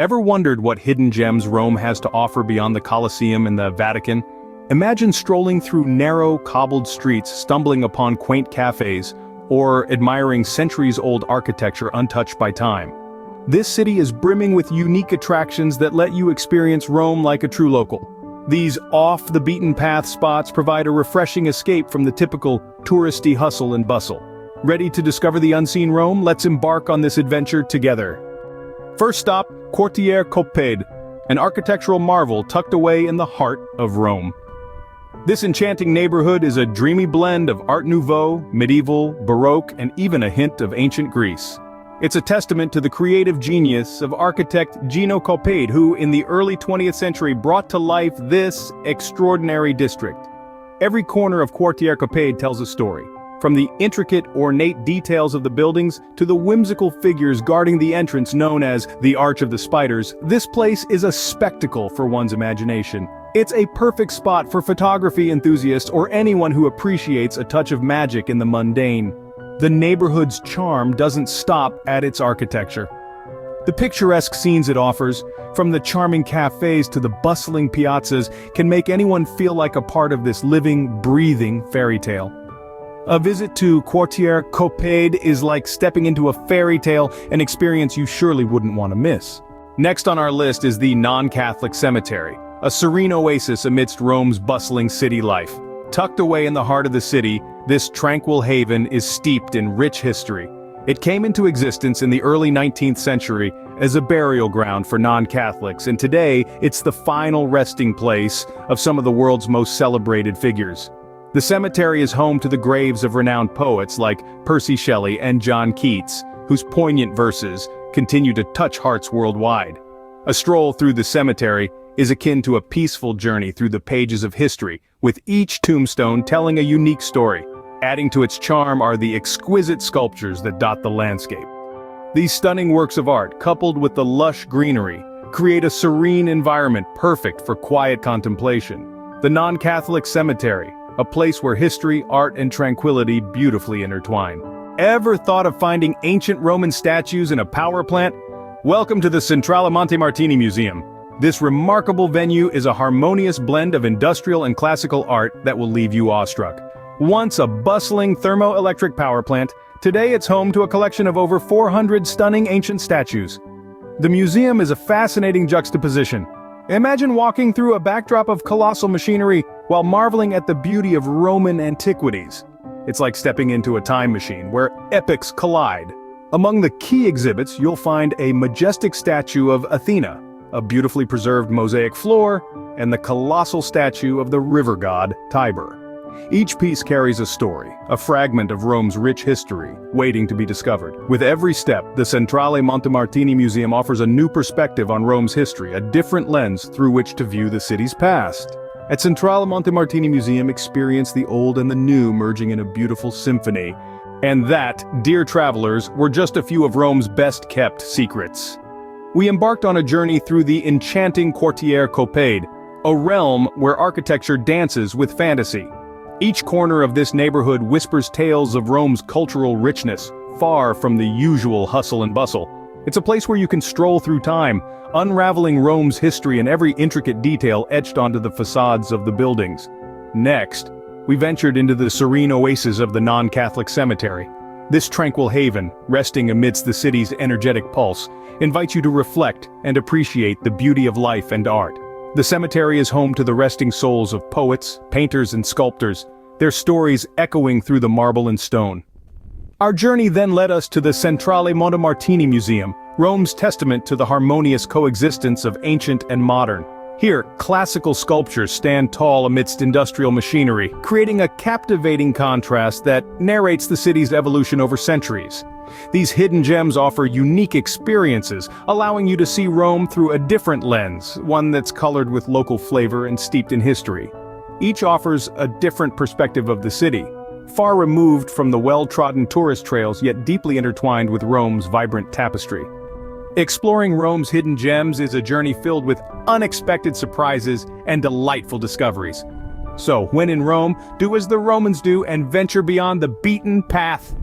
Ever wondered what hidden gems Rome has to offer beyond the Colosseum and the Vatican? Imagine strolling through narrow, cobbled streets, stumbling upon quaint cafes, or admiring centuries-old architecture untouched by time. This city is brimming with unique attractions that let you experience Rome like a true local. These off-the-beaten-path spots provide a refreshing escape from the typical touristy hustle and bustle. Ready to discover the unseen Rome? Let's embark on this adventure together. First stop, Quartiere Coppede, an architectural marvel tucked away in the heart of Rome. This enchanting neighborhood is a dreamy blend of Art Nouveau, medieval, Baroque, and even a hint of ancient Greece. It's a testament to the creative genius of architect Gino Coppede, who, in the early 20th century, brought to life this extraordinary district. Every corner of Quartiere Coppede tells a story. From the intricate, ornate details of the buildings to the whimsical figures guarding the entrance known as the Arch of the Spiders, this place is a spectacle for one's imagination. It's a perfect spot for photography enthusiasts or anyone who appreciates a touch of magic in the mundane. The neighborhood's charm doesn't stop at its architecture. The picturesque scenes it offers, from the charming cafes to the bustling piazzas, can make anyone feel like a part of this living, breathing fairy tale. A visit to Quartiere Coppede is like stepping into a fairy tale, an experience you surely wouldn't want to miss. Next on our list is the non-Catholic cemetery, a serene oasis amidst Rome's bustling city life. Tucked away in the heart of the city, this tranquil haven is steeped in rich history. It came into existence in the early 19th century as a burial ground for non-Catholics, and today it's the final resting place of some of the world's most celebrated figures. The cemetery is home to the graves of renowned poets like Percy Shelley and John Keats, whose poignant verses continue to touch hearts worldwide. A stroll through the cemetery is akin to a peaceful journey through the pages of history, with each tombstone telling a unique story. Adding to its charm are the exquisite sculptures that dot the landscape. These stunning works of art, coupled with the lush greenery, create a serene environment perfect for quiet contemplation. The non-Catholic cemetery, a place where history, art, and tranquility beautifully intertwine. Ever thought of finding ancient Roman statues in a power plant? Welcome to the Centrale Monte Martini Museum. This remarkable venue is a harmonious blend of industrial and classical art that will leave you awestruck. Once a bustling thermoelectric power plant, today it's home to a collection of over 400 stunning ancient statues. The museum is a fascinating juxtaposition. Imagine walking through a backdrop of colossal machinery while marveling at the beauty of Roman antiquities. It's like stepping into a time machine where epochs collide. Among the key exhibits, you'll find a majestic statue of Athena, a beautifully preserved mosaic floor, and the colossal statue of the river god, Tiber. Each piece carries a story, a fragment of Rome's rich history, waiting to be discovered. With every step, the Centrale Monte Martini Museum offers a new perspective on Rome's history, a different lens through which to view the city's past. At Centrale Monte Martini Museum, experience the old and the new merging in a beautiful symphony. And that, dear travelers, were just a few of Rome's best-kept secrets. We embarked on a journey through the enchanting Quartiere Coppede, a realm where architecture dances with fantasy. Each corner of this neighborhood whispers tales of Rome's cultural richness, far from the usual hustle and bustle. It's a place where you can stroll through time, unraveling Rome's history and every intricate detail etched onto the facades of the buildings. Next, we ventured into the serene oasis of the non-Catholic cemetery. This tranquil haven, resting amidst the city's energetic pulse, invites you to reflect and appreciate the beauty of life and art. The cemetery is home to the resting souls of poets, painters, and sculptors, their stories echoing through the marble and stone. Our journey then led us to the Centrale Monte Martini Museum, Rome's testament to the harmonious coexistence of ancient and modern. Here, classical sculptures stand tall amidst industrial machinery, creating a captivating contrast that narrates the city's evolution over centuries. These hidden gems offer unique experiences, allowing you to see Rome through a different lens, one that's colored with local flavor and steeped in history. Each offers a different perspective of the city, far removed from the well-trodden tourist trails yet deeply intertwined with Rome's vibrant tapestry. Exploring Rome's hidden gems is a journey filled with unexpected surprises and delightful discoveries. So, when in Rome, do as the Romans do and venture beyond the beaten path.